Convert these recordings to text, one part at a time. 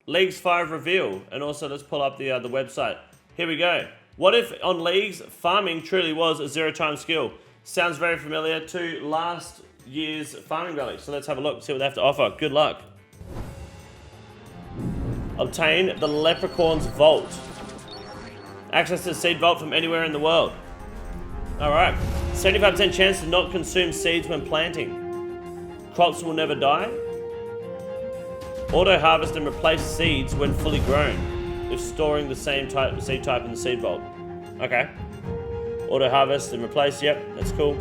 Leagues 5 reveal. And also, let's pull up the website. Here we go. What if on Leagues, farming truly was a 0-time skill? Sounds very familiar to last year's farming relic. So let's have a look, see what they have to offer. Good luck. Obtain the Leprechaun's Vault. Access to the seed vault from anywhere in the world. Alright. 75% chance to not consume seeds when planting. Crops will never die. Auto harvest and replace seeds when fully grown, if storing the same seed type in the seed vault. Okay. Auto harvest and replace, yep, that's cool.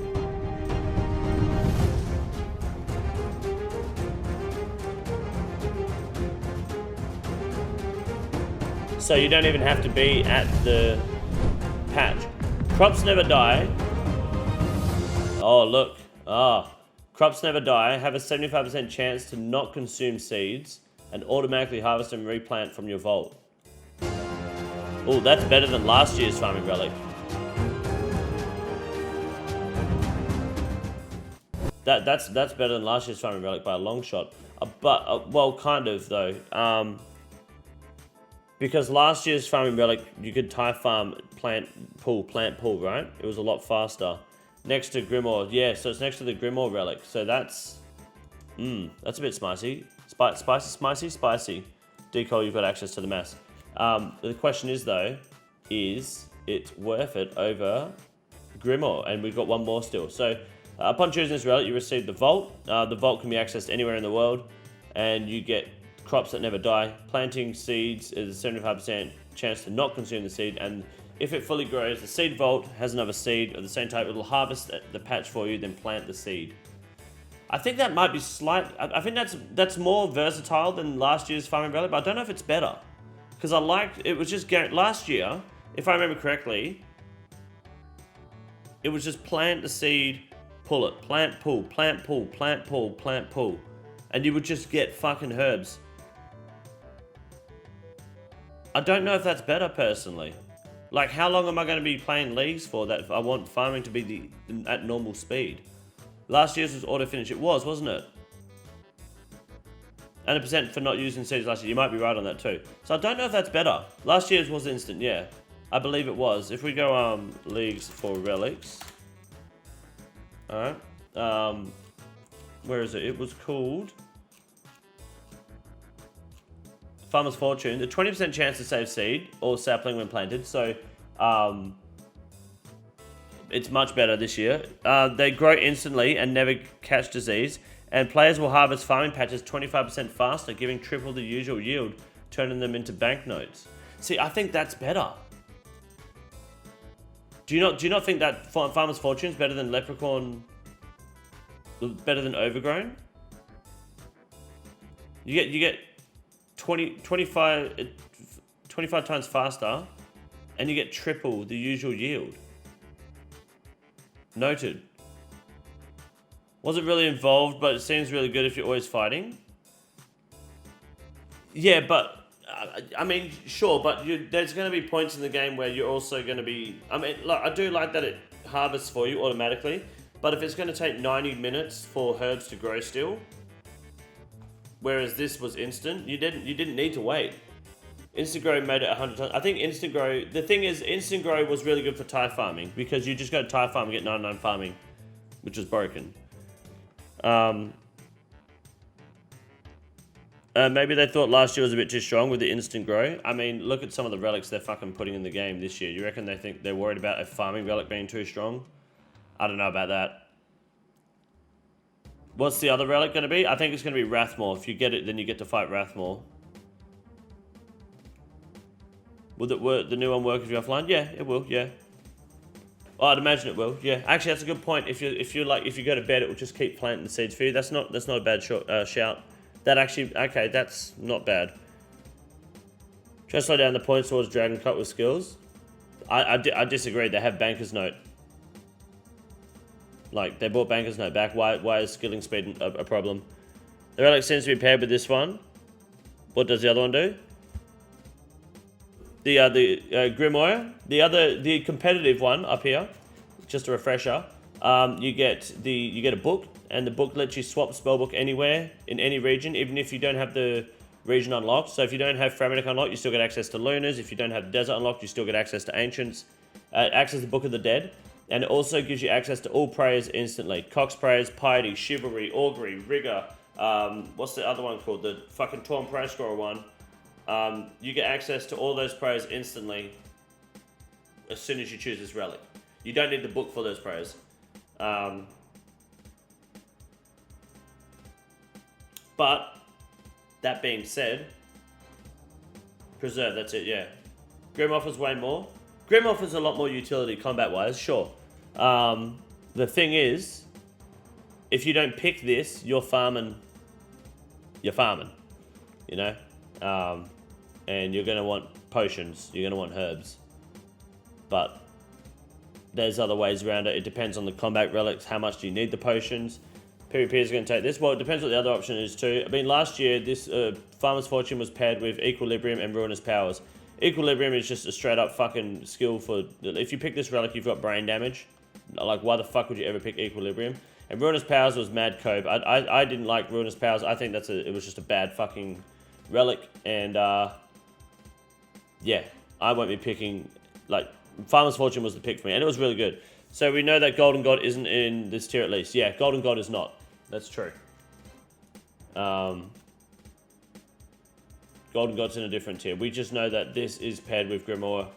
So you don't even have to be at the patch. Crops never die. Oh, look. Crops never die, have a 75% chance to not consume seeds, and automatically harvest and replant from your vault. Oh, that's better than last year's farming relic. That's better than last year's farming relic by a long shot. Well, kind of though. Because last year's farming relic, you could tie farm, plant pull, right? It was a lot faster. Next to grimoire, yeah, so it's next to the grimoire relic. So that's a bit spicy. Spicy. Decoy, you've got access to the mass. The question is though, is it worth it over grimoire? And we've got one more still. So upon choosing this relic, you receive the vault. The vault can be accessed anywhere in the world, and you get crops that never die. Planting seeds is a 75% chance to not consume the seed, and if it fully grows, the seed vault has another seed of the same type. It'll harvest the patch for you, then plant the seed. I think that might be I think that's more versatile than last year's farming relic, but I don't know if it's better. Because I liked, it was just, last year, if I remember correctly, it was just plant the seed, pull it, plant, pull, plant, pull, plant, pull, plant, pull. And you would just get fucking herbs. I don't know if that's better personally. Like, how long am I going to be playing leagues for that if I want farming to be at normal speed? Last year's was auto finish. It was, wasn't it? And a percent for not using seeds last year. You might be right on that too. So I don't know if that's better. Last year's was instant, yeah. I believe it was. If we go leagues for relics. Alright. Where is it? It was called Farmer's Fortune. The 20% chance to save seed or sapling when planted. So it's much better this year. They grow instantly and never catch disease. And players will harvest farming patches 25% faster, giving triple the usual yield, turning them into banknotes. See, I think that's better. Do you not think that Farmer's Fortune is better than Leprechaun? Better than Overgrown? You get 25 times faster, and you get triple the usual yield. Noted. Wasn't really involved, but it seems really good if you're always fighting. Yeah, but I mean, sure, but there's going to be points in the game where you're also going to be. I mean, look, I do like that it harvests for you automatically, but if it's going to take 90 minutes for herbs to grow still, whereas this was instant, you didn't need to wait. Instant grow made it 100 times. I think instant grow. The thing is, instant grow was really good for tie farming because you just go to tie farm and get 99 farming, which is broken. Maybe they thought last year was a bit too strong with the instant grow. I mean, look at some of the relics they're fucking putting in the game this year. You reckon they think they're worried about a farming relic being too strong? I don't know about that. What's the other relic going to be? I think it's going to be Rathmore. If you get it, then you get to fight Rathmore. Will the new one work if you're offline? Yeah, it will. Yeah. Oh, I'd imagine it will. Yeah. Actually, that's a good point. If you go to bed, it will just keep planting the seeds for you. That's not a bad shout. That actually, okay, that's not bad. Try to slow down the points towards Dragon Cut with skills. I disagree. They have Banker's Note. Like, they brought Banker's Note back. Why is skilling speed a problem? The relic seems to be paired with this one. What does the other one do? The grimoire. The competitive one up here. Just a refresher. You get a book, and the book lets you swap spellbook anywhere in any region, even if you don't have the region unlocked. So if you don't have Fremennik unlocked, you still get access to Lunas. If you don't have Desert unlocked, you still get access to Ancients, access to Book of the Dead. And it also gives you access to all prayers instantly. Cox prayers, Piety, Chivalry, Augury, Rigor. What's the other one called? The fucking Torn Prayer Scroll one. You get access to all those prayers instantly as soon as you choose this relic. You don't need the book for those prayers. But, that being said, Preserve, that's it, yeah. Grim offers way more. Grim offers a lot more utility combat-wise, sure. The thing is, if you don't pick this, you're farming, you know? And you're going to want potions, you're going to want herbs. But there's other ways around it. It depends on the combat relics, how much do you need the potions. PvP is going to take this. Well, it depends what the other option is too. I mean, last year, this Farmer's Fortune was paired with Equilibrium and Ruinous Powers. Equilibrium is just a straight up fucking skill for... If you pick this relic, you've got brain damage. Like, why the fuck would you ever pick Equilibrium? And Ruinous Powers was mad cope. I didn't like Ruinous Powers. I think it was just a bad fucking relic. And, yeah, I won't be picking... Like, Farmer's Fortune was the pick for me. And it was really good. So we know that Golden God isn't in this tier at least. Yeah, Golden God is not. That's true. Golden God's in a different tier. We just know that this is paired with Grimoire.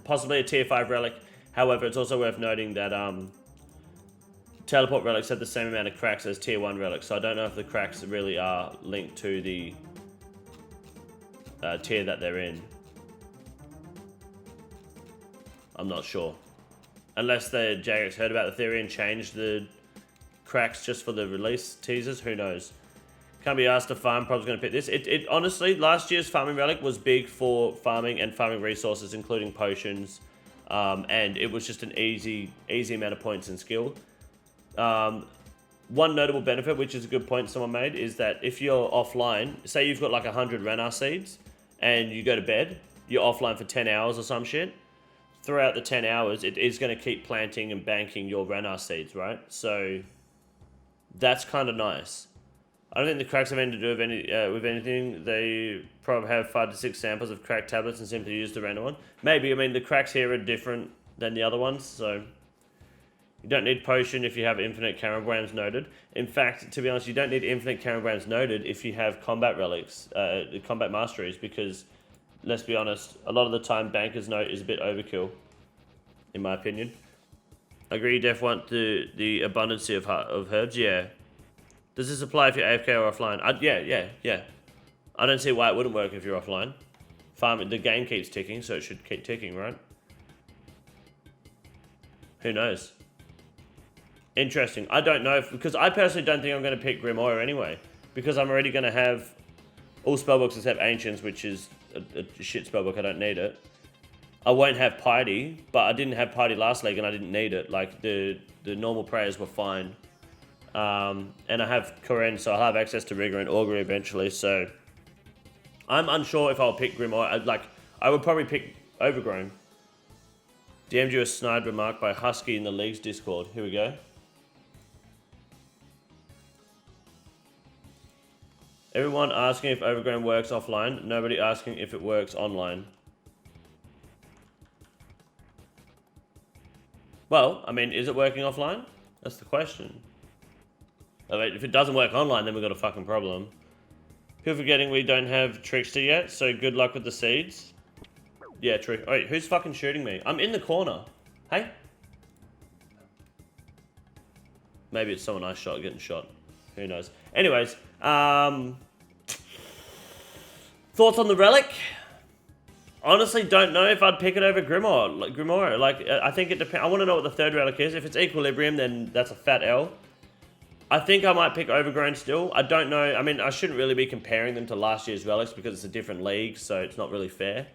Possibly a tier 5 relic. However, it's also worth noting that Teleport relics have the same amount of cracks as tier 1 relics. So I don't know if the cracks really are linked to the tier that they're in. I'm not sure. Unless the Jagex heard about the theory and changed the cracks just for the release teasers, who knows? Can't be asked to farm, probably going to pick this. It honestly, last year's farming relic was big for farming and farming resources, including potions. And it was just an easy amount of points and skill. One notable benefit, which is a good point someone made, is that if you're offline, say you've got like 100 Ranar seeds, and you go to bed, you're offline for 10 hours or some shit. Throughout the 10 hours, it is going to keep planting and banking your Ranar seeds, right? So, that's kind of nice. I don't think the cracks have anything to do with anything. They probably have 5 to 6 samples of cracked tablets and simply use the random one. Maybe, I mean, the cracks here are different than the other ones, so... You don't need potion if you have infinite Carambrams noted. In fact, to be honest, you don't need infinite Carambrams noted if you have combat relics, combat masteries, because... Let's be honest, a lot of the time Banker's Note is a bit overkill, in my opinion. I agree, you def want the abundance of herbs, yeah. Does this apply if you're AFK or offline? Yeah. I don't see why it wouldn't work if you're offline. The game keeps ticking, so it should keep ticking, right? Who knows? Interesting. I don't know, because I personally don't think I'm going to pick Grimoire anyway, because I'm already going to have all spellbooks except Ancients, which is a shit spellbook, I don't need it. I won't have Piety, but I didn't have Piety last league and I didn't need it. Like, the normal prayers were fine. And I have Koren, so I'll have access to Rigor and Augury eventually, so... I'm unsure if I'll pick Grimoire. I would probably pick Overgrown. DM'd you a snide remark by Husky in the League's Discord. Here we go. Everyone asking if Overgrown works offline. Nobody asking if it works online. Well, I mean, is it working offline? That's the question. I mean, if it doesn't work online, then we've got a fucking problem. People forgetting we don't have Trickster yet, so good luck with the seeds. Yeah, true. Wait, who's fucking shooting me? I'm in the corner. Hey? Maybe it's someone I shot getting shot. Who knows? Anyways, thoughts on the relic? Honestly, don't know if I'd pick it over Grimoire. I think it depends. I want to know what the third relic is. If it's Equilibrium, then that's a fat L. I think I might pick Overgrown still. I don't know. I mean, I shouldn't really be comparing them to last year's relics because it's a different league, so it's not really fair.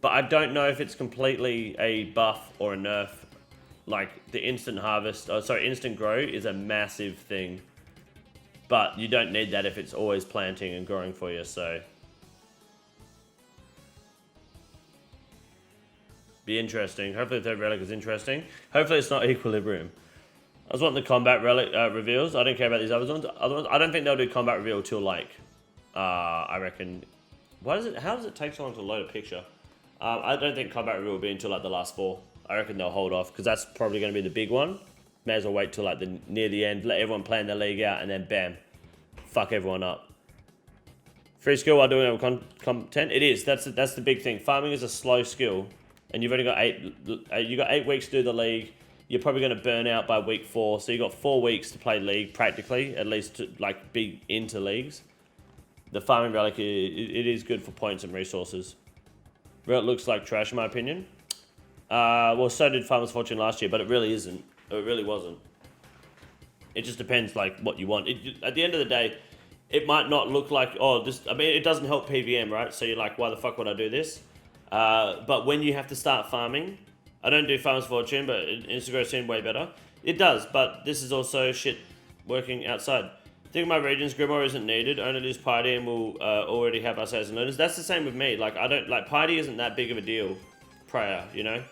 But I don't know if it's completely a buff or a nerf. Like, the instant harvest, instant grow is a massive thing. But you don't need that if it's always planting and growing for you, so... Be interesting. Hopefully the third relic is interesting. Hopefully it's not Equilibrium. I was wanting the combat relic reveals. I don't care about these other ones. I don't think they'll do combat reveal till, like, I reckon. How does it take so long to load a picture? I don't think combat review will be until like the last 4. I reckon they'll hold off because that's probably going to be the big one. May as well wait till like near the end, let everyone plan their league out, and then bam, fuck everyone up. Free skill while doing our content. It is. That's the big thing. Farming is a slow skill, and you've only got 8 weeks to do the league. You're probably going to burn out by week 4, so you got 4 weeks to play league practically, at least to like be into leagues. The farming relic, it is good for points and resources. It looks like trash in my opinion. Well, so did Farmer's Fortune last year, but it really isn't. It really wasn't. It just depends like what you want. At the end of the day, it might not look like, oh, this. I mean, it doesn't help PVM, right? So you're like, why the fuck would I do this? But when you have to start farming, I don't do Farmer's Fortune, but Instagram seemed way better. It does, but this is also shit working outside. I think my region's grimoire isn't needed. Only lose piety and we'll already have us as learners. That's the same with me. Like I don't like piety isn't that big of a deal. Prayer, you know.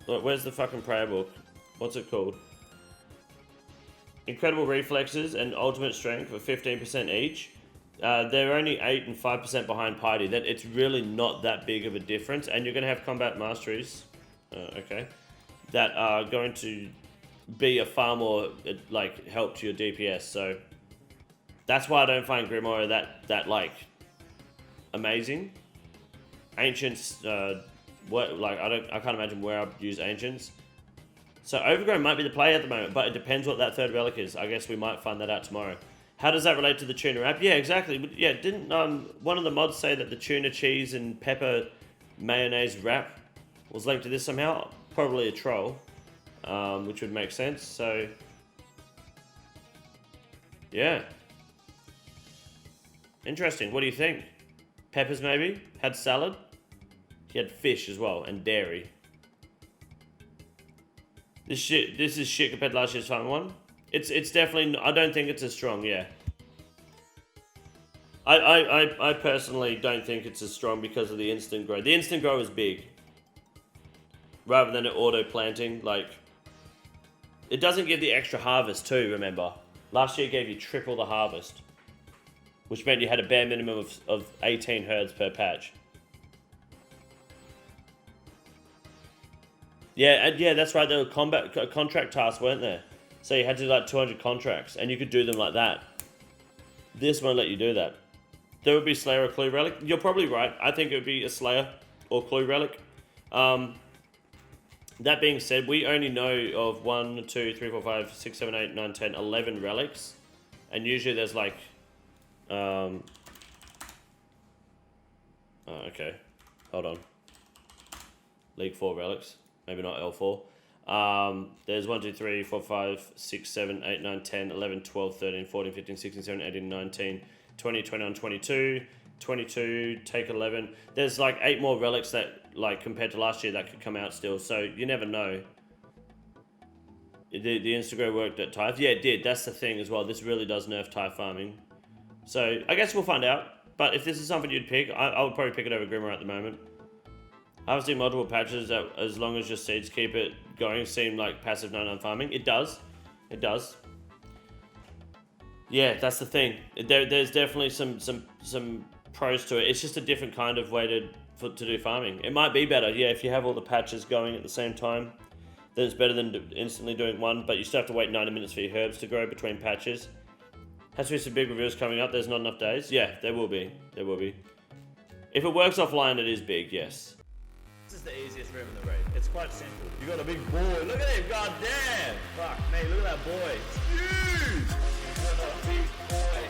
Where's the fucking prayer book? What's it called? Incredible reflexes and ultimate strength for 15% each. They're only 8 and 5% behind piety. That it's really not that big of a difference, and you're going to have combat masteries, okay, that are going to be a far more like help to your DPS. So that's why I don't find grimoire that like amazing. Ancients, like I can't imagine where I'd use ancients. So overgrown might be the play at the moment, but it depends what that 3rd relic is. I guess we might find that out tomorrow. How does that relate to the tuna wrap? Yeah, exactly. Yeah, didn't one of the mods say that the tuna cheese and pepper mayonnaise wrap was linked to this somehow? Probably a troll, which would make sense. So yeah, interesting. What do you think? Peppers maybe? Had salad? He had fish as well, and dairy. This is shit compared to last year's farming one. It's definitely, I don't think it's as strong, yeah. I personally don't think it's as strong because of the instant grow. The instant grow is big. Rather than it auto planting, like, it doesn't give the extra harvest too, remember. Last year it gave you triple the harvest, which meant you had a bare minimum of 18 herds per patch. Yeah, and yeah, that's right. There were contract tasks, weren't there? So you had to do like 200 contracts, and you could do them like that. This won't let you do that. There would be Slayer or Clue Relic. You're probably right. I think it would be a Slayer or Clue Relic. That being said, we only know of 1, 2, 3, 4, 5, 6, 7, 8, 9, 10, 11 relics. And usually there's like... oh, okay. Hold on. League 4 relics. Maybe not L4. There's 1, 2, 3, 4, 5, 6, 7, 8, 9, 10, 11, 12, 13, 14, 15, 16, 17, 18, 19, 20, 21, 22, 22, take 11. There's like 8 more relics that, like, compared to last year that could come out still. So you never know. The Instagram worked at Tithe. Yeah, it did. That's the thing as well. This really does nerf Tithe farming. So I guess we'll find out. But if this is something you'd pick, I would probably pick it over Grimoire at the moment. Harvesting multiple patches as long as your seeds keep it going seem like passive 9-9 farming. It does. It does. Yeah, that's the thing. There's definitely some pros to it. It's just a different kind of way to do farming. It might be better, yeah, if you have all the patches going at the same time. Then it's better than instantly doing one, but you still have to wait 90 minutes for your herbs to grow between patches. Has to be some big reveals coming up. There's not enough days. Yeah, there will be. There will be. If it works offline, it is big, yes. This is the easiest room in the raid. It's quite simple. You got a big boy. Look at him. God damn. Fuck me. Look at that boy. It's huge. You got a big boy.